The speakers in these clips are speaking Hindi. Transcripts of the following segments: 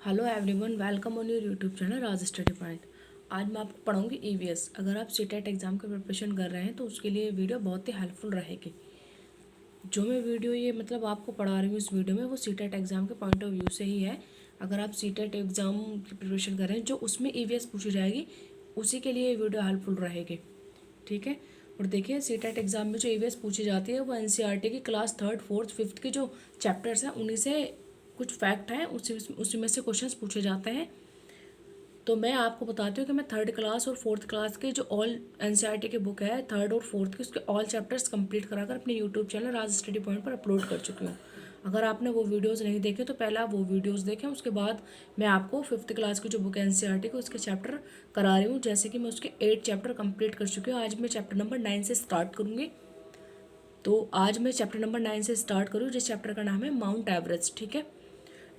Hello everyone, welcome on your YouTube channel Raj study point. आज मैं आपको पढ़ाऊंगी ईवीएस। अगर आप सीटेट एग्ज़ाम की प्रिपरेशन कर रहे हैं तो उसके लिए ये वीडियो बहुत ही हेल्पफुल रहेगी। जो मैं वीडियो ये आपको पढ़ा रही हूँ इस वीडियो में वो सीटेट एग्ज़ाम के पॉइंट ऑफ व्यू से ही है। अगर आप सीटेट एग्ज़ाम की प्रिपरेशन कर रहे हैं जो उसमें ईवीएस पूछी जाएगी उसी के लिए ये वीडियो हेल्पफुल रहेगी। ठीक है। और देखिए सीटेट एग्ज़ाम में जो ईवीएस पूछी जाती है वो एनसीईआरटी की क्लास 3rd 4th 5th के जो चैप्टर्स हैं उन्हीं से कुछ फैक्ट हैं उसी में से क्वेश्चंस पूछे जाते हैं। तो मैं आपको बताती हूँ कि मैं 3rd क्लास और 4th क्लास के जो ऑल एनसीईआरटी की बुक है 3rd और 4th की उसके ऑल चैप्टर्स कंप्लीट कराकर अपने यूट्यूब चैनल राज स्टडी पॉइंट पर अपलोड कर चुकी हूँ। अगर आपने वो वीडियोस नहीं देखे तो पहले आप वो वीडियोस देखें, उसके बाद मैं आपको 5th क्लास की जो बुक है एनसीईआरटी की उसके चैप्टर करा रही हूँ। जैसे कि मैं उसके 8 चैप्टर कंप्लीट कर चुकी हूँ। आज मैं चैप्टर नंबर 9 से स्टार्ट करूँगी। तो आज मैं चैप्टर नंबर 9 से स्टार्ट करूँ जिस चैप्टर का नाम है माउंट एवरेस्ट। ठीक है।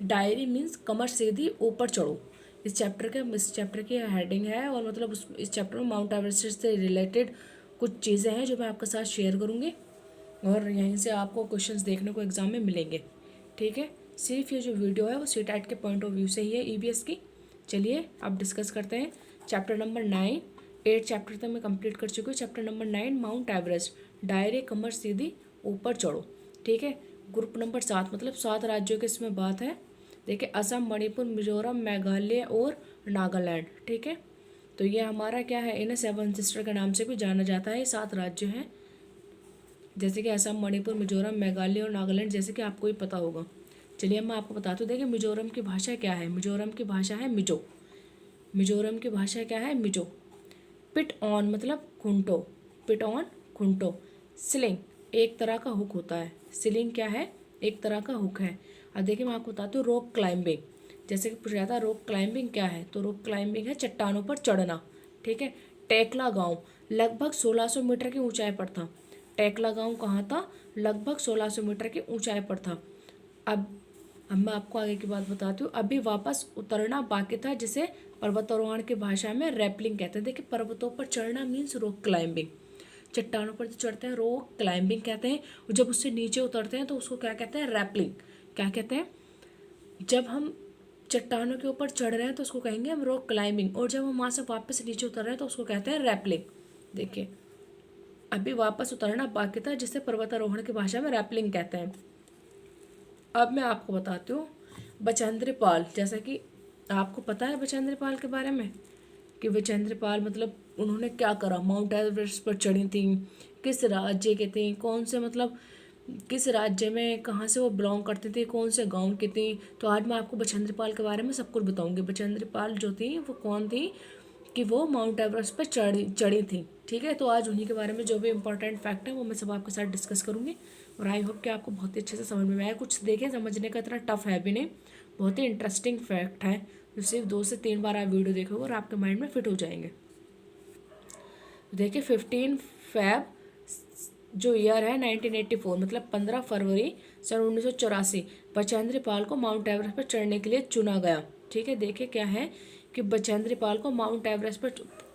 डायरी मीन्स कमर सीधी ऊपर चढ़ो। इस चैप्टर की हेडिंग है और मतलब इस चैप्टर में माउंट एवरेस्ट से रिलेटेड कुछ चीज़ें हैं जो मैं आपके साथ शेयर करूँगी और यहीं से आपको क्वेश्चंस देखने को एग्जाम में मिलेंगे। ठीक है। सिर्फ ये जो वीडियो है वो सीटेट के पॉइंट ऑफ व्यू से ही है ईवीएस की। चलिए अब डिस्कस करते हैं चैप्टर नंबर 9। 8 चैप्टर तक मैं कंप्लीट कर चुकी हूँ। Chapter number 9 Mount Everest diary कमर सीधी ऊपर चढ़ो। ठीक है। ग्रुप नंबर 7 मतलब 7 राज्यों की इसमें बात है। देखिए असम, मणिपुर, मिजोरम, मेघालय और नागालैंड। ठीक है। तो ये हमारा क्या है, इन्हें 7 सिस्टर के नाम से भी जाना जाता है। 7 राज्य हैं जैसे कि असम, मणिपुर, मिजोरम, मेघालय और नागालैंड, जैसे कि आपको ही पता होगा। चलिए मैं आपको बताती हूँ। देखिए मिजोरम की भाषा क्या है। मिजोरम की भाषा है मिजो। मिजोरम की भाषा क्या है, मिजो। पिट ऑन मतलब खूंटो। पिट ऑन खूंटो। स्लिंग एक तरह का हुक होता है। स्लिंग क्या है, एक तरह का हुक है। अब देखिए मैं आपको बताती हूँ रॉक क्लाइंबिंग। जैसे कि पूछा जाता है रॉक क्लाइंबिंग क्या है, तो रॉक क्लाइंबिंग है चट्टानों पर चढ़ना। ठीक है। टेकला गांव लगभग 1600 मीटर की ऊंचाई पर था। टेकला गांव कहाँ था, लगभग 1600 मीटर की ऊंचाई पर था। अब अब मैं आपको आगे की बात बताती हूँ। अभी वापस उतरना बाकी था जिसे पर्वतारोहण की भाषा में रैपलिंग कहते हैं। देखिए पर्वतों पर चढ़ना मीन्स रॉक क्लाइंबिंग। चट्टानों पर जो चढ़ते हैं रॉक क्लाइंबिंग कहते हैं और जब उससे नीचे उतरते हैं तो उसको क्या कहते हैं, रैपलिंग। क्या कहते हैं, जब हम चट्टानों के ऊपर चढ़ रहे हैं तो उसको कहेंगे हम रॉक क्लाइंबिंग और जब हम वहाँ से वापस नीचे उतर रहे हैं तो उसको कहते हैं रैपलिंग। देखिए अभी वापस उतरना बाकी था जिसे पर्वतारोहण की भाषा में रैपलिंग कहते हैं। अब मैं आपको बताती हूँ बचेंद्र पाल। जैसा कि आपको पता है बचेंद्र पाल के बारे में कि बचेंद्र पाल मतलब उन्होंने क्या करा, माउंट एवरेस्ट पर चढ़ी थी, किस राज्य के थी, कौन से मतलब किस राज्य में कहाँ से वो बिलोंग करती थी, कौन से गांव की थी। तो आज मैं आपको बचेंद्र पाल के बारे में सब कुछ बताऊंगी। बचेंद्र पाल जो थी वो कौन थी कि वो माउंट एवरेस्ट पर चढ़ी चढ़ी थी। ठीक है। तो आज उन्हीं के बारे में जो भी इंपॉर्टेंट फैक्ट है वो मैं सब आपके साथ डिस्कस करूंगी और आई होप कि आपको बहुत ही अच्छे से समझ में आया। कुछ देखें समझने का इतना टफ है भी नहीं, बहुत ही इंटरेस्टिंग फैक्ट है जो सिर्फ 2 से 3 बार आप वीडियो देखोगे और आपके माइंड में फिट हो जाएंगे। देखिए 15 फैब जो ईयर है 1984 मतलब 15 फरवरी सन 1984 बचेंद्र पाल को माउंट एवरेस्ट पर चढ़ने के लिए चुना गया। ठीक है। देखिए क्या है कि बचेंद्र पाल को माउंट एवरेस्ट पर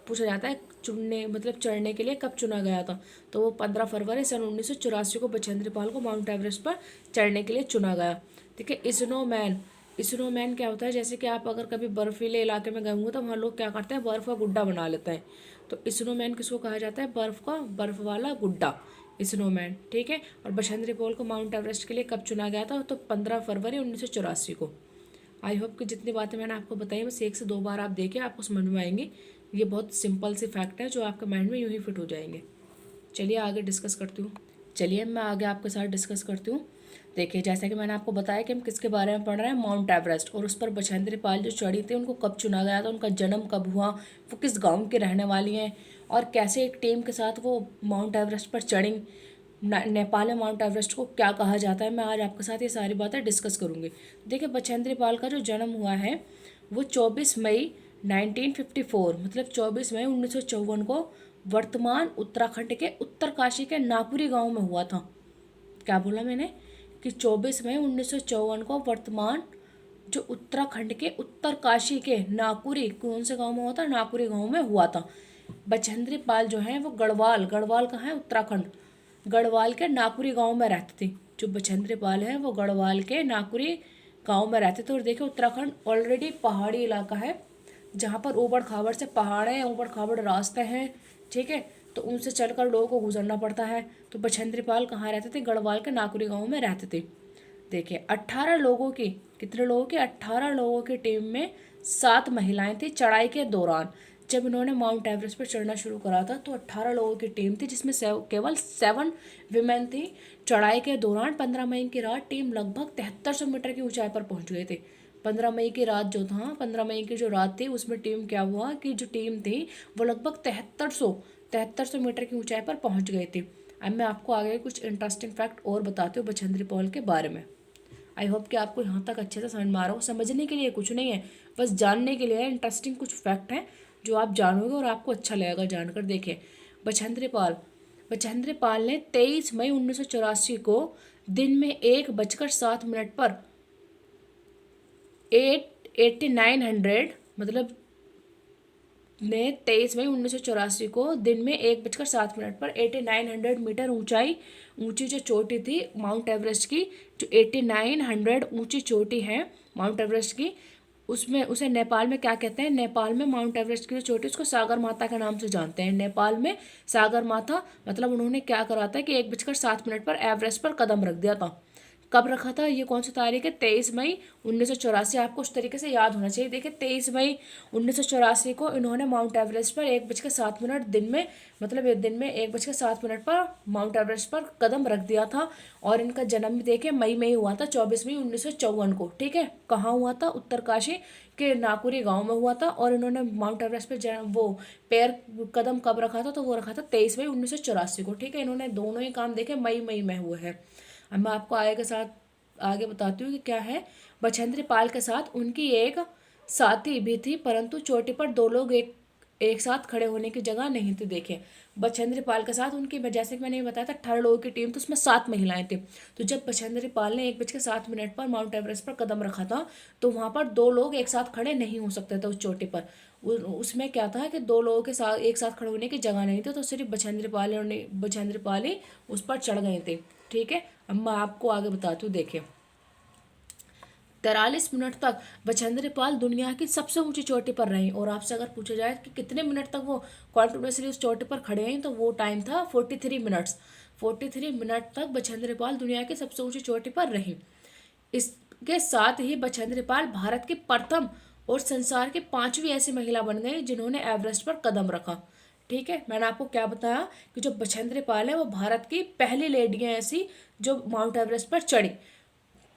पूछा जाता है चुनने मतलब चढ़ने के लिए कब चुना गया था, तो वो 15 फरवरी सन 1984 को बचेंद्र पाल को माउंट एवरेस्ट पर चढ़ने के लिए चुना गया। ठीक है। स्नोमैन, स्नोमैन क्या होता है, जैसे कि आप अगर कभी बर्फीले इलाके में गए होंगे तो वहाँ लोग क्या करते हैं, बर्फ़ का गुड्डा बना लेते हैं। तो स्नोमैन किसको कहा जाता है, बर्फ़ वाला गुड्डा, स्नोमैन। ठीक है। और बचेंद्र पाल को माउंट एवरेस्ट के लिए कब चुना गया था, तो 15 फरवरी 1984 को। आई होप कि जितनी बातें मैंने आपको बताई बस 1 से 2 बार आप देखिए आपको समझ में आएंगी। ये बहुत सिंपल सी फैक्ट है जो आपके माइंड में यूँ ही फिट हो जाएंगे। चलिए आगे डिस्कस करती हूँ। चलिए मैं आगे आपके साथ डिस्कस करती हूँ। देखिए जैसा कि मैंने आपको बताया कि हम किसके बारे में पढ़ रहे हैं, माउंट एवरेस्ट, और उस पर बचेंद्र पाल जो चढ़ी थी उनको कब चुना गया था, उनका जन्म कब हुआ, वो किस गांव के रहने वाली हैं और कैसे एक टीम के साथ वो माउंट एवरेस्ट पर चढ़ी। नेपाल में माउंट एवरेस्ट को क्या कहा जाता है, मैं आज आपके साथ ये सारी बातें डिस्कस करूँगी। देखिए बचेंद्र पाल का जो जन्म हुआ है वो 24 मई 1954 मतलब 24 मई 1954 को वर्तमान उत्तराखंड के उत्तरकाशी के नाकुरी गांव में हुआ था। क्या बोला मैंने कि 24 मई 1954 को वर्तमान जो उत्तराखंड के उत्तरकाशी के नाकुरी, कौन से गांव में हुआ था, नाकुरी गांव में हुआ था। बचेंद्री पाल जो है वो गढ़वाल, गढ़वाल कहाँ है, उत्तराखंड, गढ़वाल के नाकुरी गांव में रहती थी। जो बचेंद्री पाल है वो गढ़वाल के नाकुरी गांव में रहते थे। और देखिए उत्तराखंड ऑलरेडी पहाड़ी इलाका है, जहाँ पर ऊबड़ खाबड़ से पहाड़ हैं, ऊबड़ खाबड़ रास्ते हैं, ठीक है, तो उनसे चलकर लोगों को गुजरना पड़ता है। तो बछेंद्री पाल कहाँ रहते थे? गढ़वाल के नाकुरी गांव में रहते थे। देखिए 18 लोगों की, कितने लोगों की? 18 लोगों की टीम में 7 महिलाएं थी। चढ़ाई के दौरान जब इन्होंने माउंट एवरेस्ट पर चढ़ना शुरू करा था तो 18 लोगों की टीम थी, जिसमें केवल 7 विमेन थी। चढ़ाई के दौरान 15 मई की रात टीम लगभग 7300 मीटर की ऊंचाई पर पहुंच गए थे। 15 मई की रात जो था, 15 मई की जो रात थी, उसमें टीम क्या हुआ कि जो टीम थी वो लगभग 7300 मीटर की ऊंचाई पर पहुंच गए थे। अब मैं आपको आगे कुछ इंटरेस्टिंग फैक्ट और बताती हूँ बछेंद्री पाल के बारे में। आई होप कि आपको यहाँ तक अच्छे से समझ में आ रहा हो। समझने के लिए कुछ नहीं है, बस जानने के लिए इंटरेस्टिंग कुछ फैक्ट हैं जो आप जानोगे और आपको अच्छा लगेगा जानकर। देखिए बछेंद्री पाल, बछेंद्री पाल ने 23 मई 1984 को दिन में 1:07 पर 8900 मतलब ने 23 मई 1984 को दिन में 1:07 पर 8900 मीटर ऊंची जो चोटी थी माउंट एवरेस्ट की, जो 8900 ऊंची चोटी है माउंट एवरेस्ट की, उसमें उसे नेपाल में क्या कहते हैं? नेपाल में माउंट एवरेस्ट की जो चोटी उसको सागर माता के नाम से जानते हैं। नेपाल में सागर माता, मतलब उन्होंने क्या करा था कि 1:07 पर एवरेस्ट पर कदम रख दिया था। कब रखा था? ये कौन सी तारीख है? 23 मई 1984। आपको उस तरीके से याद होना चाहिए। देखिए 23 मई 1984 को इन्होंने माउंट एवरेस्ट पर 1:07 दिन में, मतलब ये दिन में 1:07 पर माउंट एवरेस्ट पर कदम रख दिया था। और इनका जन्म भी देखिए मई में ही हुआ था, 24 मई 1954 को, ठीक है। कहाँ हुआ था? उत्तरकाशी के नाकुरी गांव में हुआ था। और इन्होंने माउंट एवरेस्ट पर वो पैर कदम कब रखा था? तो वो रखा था 23 मई 1984 को, ठीक है। इन्होंने दोनों ही काम देखे मई मई में हुए हैं। अब मैं आपको आगे बताती हूँ कि क्या है। बछेंद्री पाल के साथ उनकी एक साथी भी थी, परंतु चोटी पर 2 लोग एक साथ खड़े होने की जगह नहीं थी। देखें बछेंद्री पाल के साथ उनकी, जैसे कि मैंने ये बताया था 18 लोगों की टीम, तो उसमें 7 महिलाएं थी। तो जब बछेंद्री पाल ने 1:07 पर माउंट एवरेस्ट पर कदम रखा था तो वहां पर 2 लोग एक साथ खड़े नहीं हो सकते थे उस चोटी पर। उसमें क्या था कि 2 लोगों के साथ एक साथ खड़े होने की जगह नहीं थी, तो सिर्फ बछेंद्री पाल ही उस पर चढ़ गए थे, ठीक है। अब मैं आपको आगे बताती हूँ। देखिए 43 मिनट तक बछेंद्री पाल दुनिया की सबसे ऊंची चोटी पर रही। और आपसे अगर पूछा जाए कि कितने मिनट तक वो कॉन्टिन्यूसली उस चोटी पर खड़े हैं, तो वो टाइम था 43 मिनट्स। 43 मिनट तक बछेंद्री पाल दुनिया की सबसे ऊंची चोटी पर रही। इसके साथ ही बछेंद्री पाल भारत की प्रथम और संसार की 5वीं ऐसी महिला बन गई जिन्होंने एवरेस्ट पर कदम रखा, ठीक है। मैंने आपको क्या बताया कि जो बछेंद्री पाल है वो भारत की पहली लेडी है ऐसी जो माउंट एवरेस्ट पर चढ़ी।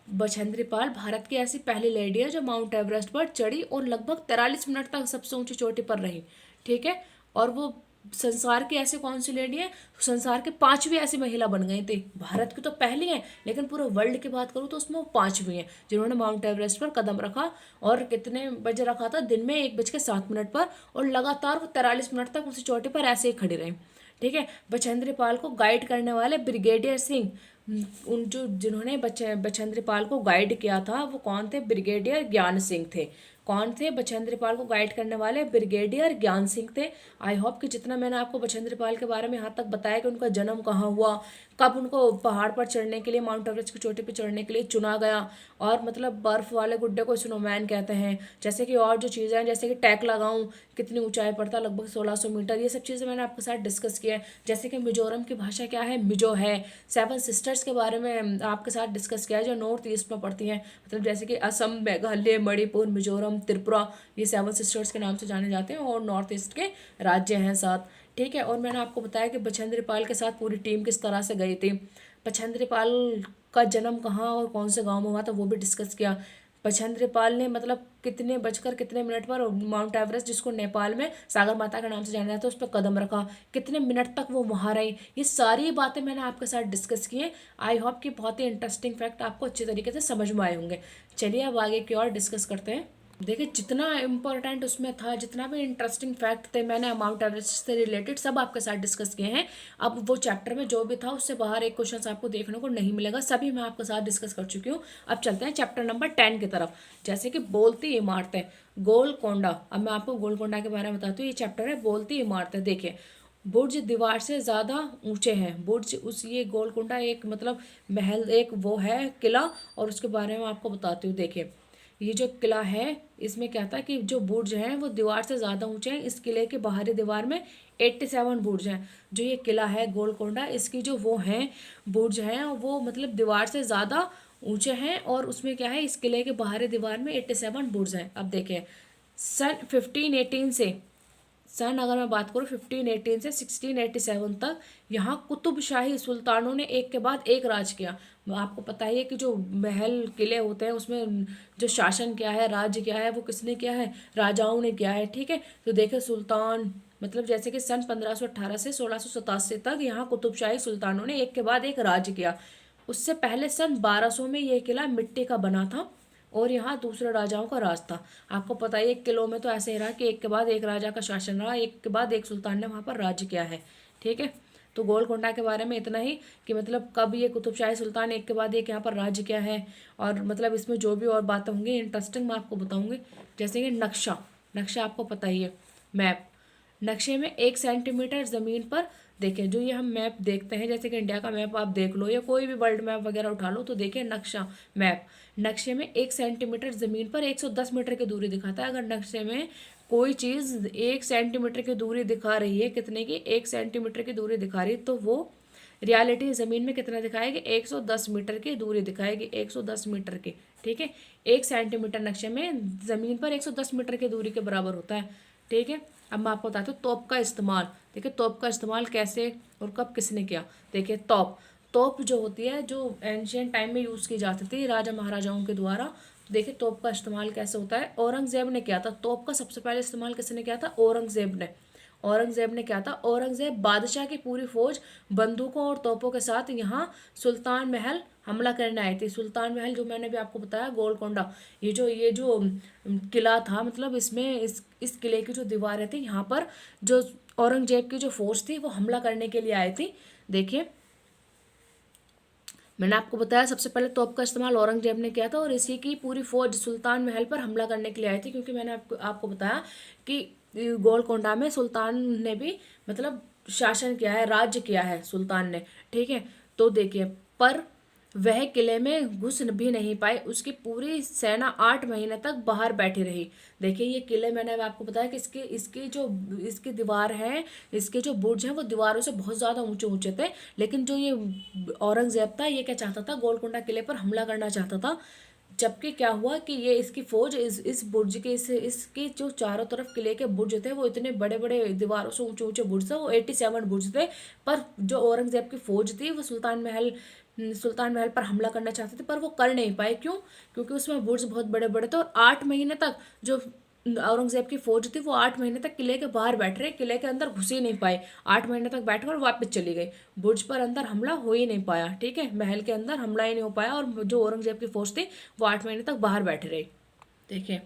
बछेंद्री पाल भारत की ऐसी पहली लेडी है जो माउंट एवरेस्ट पर चढ़ी और लगभग 43 मिनट तक सबसे ऊंची चोटी पर रही, ठीक है। और वो संसार की ऐसी कौन सी लेडी है? संसार के 5वीं ऐसी महिला बन गई थी। भारत की तो पहली है, लेकिन पूरे वर्ल्ड की बात करूँ तो उसमें वो 5वीं है जिन्होंने माउंट एवरेस्ट पर कदम रखा। और कितने बजे रखा था? दिन में 1:07 पर। और लगातार वो 43 मिनट तक उसी चोटी पर ऐसे ही खड़ी रही, ठीक है। बछेंद्री पाल को गाइड करने वाले ब्रिगेडियर सिंह, उन जो जिन्होंने बछेंद्री पाल को गाइड किया था वो कौन थे? ब्रिगेडियर ज्ञान सिंह थे। कौन थे? बछेंद्री पाल को गाइड करने वाले ब्रिगेडियर ज्ञान सिंह थे। आई होप कि जितना मैंने आपको बछेंद्री पाल के बारे में यहाँ तक बताया कि उनका जन्म कहाँ हुआ, कब उनको पहाड़ पर चढ़ने के लिए, माउंट एवरेस्ट की चोटी पर चढ़ने के लिए चुना गया, और मतलब बर्फ वाले गुड्डे को स्नोमैन कहते हैं, जैसे कि और जो चीज़ें हैं, जैसे कि टैकला गाँव कितनी ऊंचाई पर था, लगभग 1600 मीटर, ये सब चीज़ें मैंने आपके साथ डिस्कस किया है। जैसे कि मिजोरम की भाषा क्या है? मिजो है। 7 सिस्टर्स के बारे में आपके साथ डिस्कस किया है जो नॉर्थ ईस्ट में पड़ती हैं, मतलब जैसे कि असम, मेघालय, मणिपुर, मिजोरम, त्रिपुरा, ये 7 सिस्टर्स के नाम से जाने जाते हैं और नॉर्थ ईस्ट के राज्य हैं 7, ठीक है। और मैंने आपको बताया कि बछेंद्री पाल के साथ पूरी टीम किस तरह से गई थी। बछेंद्री पाल का जन्म कहाँ और कौन से गांव में हुआ था वो भी डिस्कस किया। बछेंद्री पाल ने मतलब कितने मिनट पर माउंट एवरेस्ट, जिसको नेपाल में सागर माता के नाम से जाना जाता है, उस पर कदम रखा, कितने मिनट तक वो वहाँ रही, ये सारी बातें मैंने आपके साथ डिस्कस की हैं। आई होप कि बहुत ही इंटरेस्टिंग फैक्ट आपको अच्छे तरीके से समझ में आए होंगे। चलिए अब आगे की और डिस्कस करते हैं। देखिए जितना इम्पोर्टेंट उसमें था, जितना भी इंटरेस्टिंग फैक्ट थे, मैंने माउंट एवरेस्ट से रिलेटेड सब आपके साथ डिस्कस किए हैं। अब वो चैप्टर में जो भी था उससे बाहर एक क्वेश्चन आपको देखने को नहीं मिलेगा, सभी मैं आपके साथ डिस्कस कर चुकी हूँ। अब चलते हैं चैप्टर नंबर 10 की तरफ, जैसे कि बोलती इमारतें, गोलकोंडा। अब मैं आपको गोलकोंडा के बारे में बताती हूँ। ये चैप्टर है बोलती इमारतें। देखिए बुर्ज दीवार से ज़्यादा ऊंचे हैं। बुर्ज उस ये गोलकुंडा एक मतलब महल, एक वो है किला, और उसके बारे में आपको बताती हूँ। देखिए ये जो किला है इसमें क्या था कि जो बुर्ज हैं वो दीवार से ज़्यादा ऊंचे हैं। इस किले की बाहरी दीवार में 87 बुर्ज हैं। जो ये किला है गोलकुंडा, इसकी जो वो हैं बुर्ज हैं वो मतलब दीवार से ज़्यादा ऊंचे हैं, और उसमें क्या है इस किले के बाहरी दीवार में 87 बुर्ज हैं। अब देखें सन 1518 से, सन अगर मैं बात करूँ 1518 से 1687 तक यहाँ कुतुबशाही सुल्तानों ने एक के बाद एक राज किया। आपको पता ही है कि जो महल किले होते हैं उसमें जो शासन किया है, राज्य किया है, वो किसने किया है, राजाओं ने किया है। ठीक है, तो देखे सुल्तान मतलब जैसे कि सन 1518 से 1687 तक यहाँ कुतुबशाही सुल्तानों ने एक के बाद एक राज किया। उससे पहले सन 1200 में ये किला मिट्टी का बना था और यहाँ दूसरे राजाओं का राज था। आपको पता ही है किलों में तो ऐसे ही रहा कि एक के बाद एक राजा का शासन रहा, एक के बाद एक सुल्तान ने वहाँ पर राज्य किया है। ठीक है, तो गोलकोंडा के बारे में इतना ही कि मतलब कब ये कुतुबशाही सुल्तान एक के बाद एक यहाँ पर राज्य किया है, और मतलब इसमें जो भी और बातें होंगी इंटरेस्टिंग मैं आपको बताऊंगी। जैसे कि नक्शा, नक्शा आपको पता ही है, मैप। नक्शे में 1 सेंटीमीटर ज़मीन पर, देखें जो ये हम मैप देखते हैं जैसे कि इंडिया का मैप आप देख लो या कोई भी वर्ल्ड मैप वगैरह उठा लो, तो देखिए नक्शा मैप, नक्शे में 1 सेंटीमीटर ज़मीन पर 110 मीटर की दूरी दिखाता है। अगर नक्शे में कोई चीज़ 1 सेंटीमीटर की दूरी दिखा रही है, कितने की, 1 सेंटीमीटर की दूरी दिखा रही है, तो वो रियलिटी ज़मीन में कितना दिखाएगी, 110 मीटर की दूरी दिखाएगी, 110 मीटर की। ठीक है, 1 सेंटीमीटर नक्शे में ज़मीन पर 110 मीटर की दूरी के बराबर होता है। ठीक है, अब मैं आपको बताती हूँ तोप का इस्तेमाल। देखिए तोप का इस्तेमाल कैसे और कब किसने किया। देखिए तोप, तोप जो होती है जो एंशियंट टाइम में यूज़ की जाती थी राजा महाराजाओं के द्वारा। देखिए तोप का इस्तेमाल कैसे होता है, औरंगजेब ने किया था तोप का सबसे पहले इस्तेमाल, किसने किया था, औरंगजेब ने। औरंगजेब ने क्या था, औरंगजेब बादशाह की पूरी फौज बंदूकों और तोपों के साथ यहाँ सुल्तान महल हमला करने आई थी। सुल्तान महल जो मैंने भी आपको बताया गोलकोंडा, ये जो किला था, मतलब इसमें इस किले की जो दीवारें थी यहाँ पर जो औरंगजेब की जो फौज थी वो हमला करने के लिए आई थी। देखिए मैंने आपको बताया सबसे पहले तोप का इस्तेमाल औरंगजेब ने किया था, और इसी की पूरी फौज सुल्तान महल पर हमला करने के लिए आई थी, क्योंकि मैंने आपको बताया कि गोलकोंडा में सुल्तान ने भी मतलब शासन किया है, राज्य किया है सुल्तान ने। ठीक है, तो देखिए पर वह किले में घुस भी नहीं पाई, उसकी पूरी सेना 8 महीने तक बाहर बैठी रही। देखिए ये किले मैंने अब आपको बताया कि इसकी दीवार है, इसके जो बुर्ज हैं वो दीवारों से बहुत ज़्यादा ऊंचे ऊंचे थे। लेकिन जो ये औरंगजेब था ये क्या चाहता था, गोलकुंडा किले पर हमला करना चाहता था। जबकि क्या हुआ कि ये इसकी फौज इस बुर्ज के इसके जो चारों तरफ किले के बुर्ज थे वो इतने बड़े बड़े दीवारों से ऊंचे ऊंचे बुर्ज थे, वो 87 बुर्ज थे। पर जो औरंगजेब की फौज थी वो सुल्तान महल पर हमला करना चाहते थे, पर वो कर नहीं पाए। क्यों? क्योंकि उसमें बुर्ज बहुत बड़े बड़े थे, और 8 महीने तक जो औरंगजेब की फौज थी वो 8 महीने तक किले के बाहर बैठ रहे, किले के अंदर घुस ही नहीं पाए। 8 महीने तक बैठ कर वापस चली गई, बुर्ज पर अंदर हमला हो ही नहीं पाया। ठीक है, महल के अंदर हमला ही नहीं हो पाया, और जो औरंगजेब की फौज थी वो 8 महीने तक बाहर बैठे रही। देखिए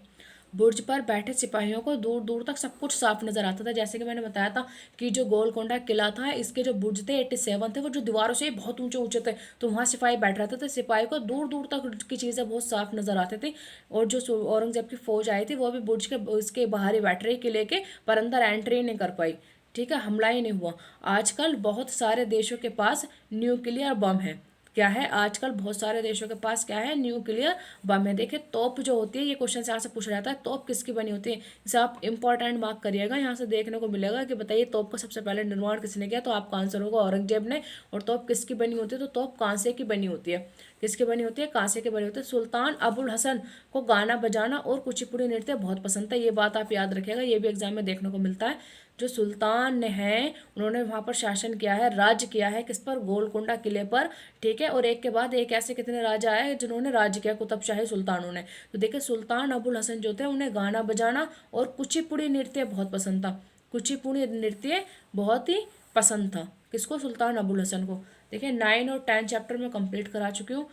बुर्ज पर बैठे सिपाहियों को दूर दूर तक सब कुछ साफ नजर आता था। जैसे कि मैंने बताया था कि जो गोलकोंडा किला था इसके जो बुर्ज थे 87 थे, वो जो दीवारों से बहुत ऊंचे ऊंचे थे, तो वहाँ सिपाही बैठ रहते थे, सिपाही को दूर दूर तक की चीज़ें बहुत साफ नजर आती थी। और जो औरंगजेब की फौज आई थी वो भी बुर्ज के इसके बाहर ही बैठ रही किले के, पर अंदर एंट्री नहीं कर पाई। ठीक है, हमला ही नहीं हुआ। आजकल बहुत सारे देशों के पास न्यूक्लियर बम है। क्या है, आजकल बहुत सारे देशों के पास क्या है, न्यूक्लियर बम है। देखिए तोप जो होती है, ये क्वेश्चन से यहाँ से पूछा जाता है तोप किसकी बनी होती है, इसे आप इंपॉर्टेंट मार्क करिएगा। यहाँ से देखने को मिलेगा कि बताइए तोप का सबसे पहले निर्माण किसने किया, तो आपका आंसर होगा औरंगजेब ने। और तोप किसकी बनी होती है, तो तोप कांसे की बनी होती है। किसकी बनी होती है, कांसे की बनी होती है। सुल्तान अबुल हसन को गाना बजाना और कुचिपुड़ी नृत्य बहुत पसंद था, ये बात आप याद रखिएगा, ये भी एग्जाम में देखने को मिलता है। जो सुल्तान हैं उन्होंने वहाँ पर शासन किया है, राज्य किया है, किस पर, गोलकुंडा किले पर। ठीक है, और एक के बाद एक ऐसे कितने राजा आए जिन्होंने राज्य किया कुतुबशाही सुल्तानों ने। तो देखिए सुल्तान अबुल हसन जो थे उन्हें गाना बजाना और कुचिपुड़ी नृत्य बहुत पसंद था। कुचिपुड़ी नृत्य बहुत ही पसंद था किसको, सुल्तान अबुल हसन को। देखिए 9 और 10 चैप्टर में कंप्लीट करा चुकी हूँ।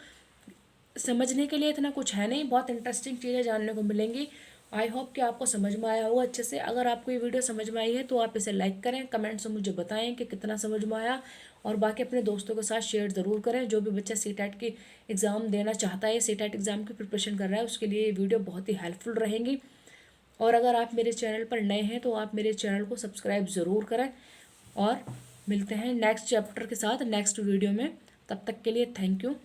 समझने के लिए इतना कुछ है नहीं, बहुत इंटरेस्टिंग चीज़ें जानने को मिलेंगी। आई होप कि आपको समझ में आया होगा अच्छे से। अगर आपको ये वीडियो समझ में आई है तो आप इसे लाइक करें, कमेंट्स में मुझे बताएं कि कितना समझ में आया, और बाकी अपने दोस्तों के साथ शेयर ज़रूर करें। जो भी बच्चा सीटेट की एग्ज़ाम देना चाहता है, सीटेट एग्ज़ाम की प्रिपरेशन कर रहा है, उसके लिए ये वीडियो बहुत ही हेल्पफुल रहेंगी। और अगर आप मेरे चैनल पर नए हैं तो आप मेरे चैनल को सब्सक्राइब ज़रूर करें, और मिलते हैं नेक्स्ट चैप्टर के साथ नेक्स्ट वीडियो में। तब तक के लिए थैंक यू।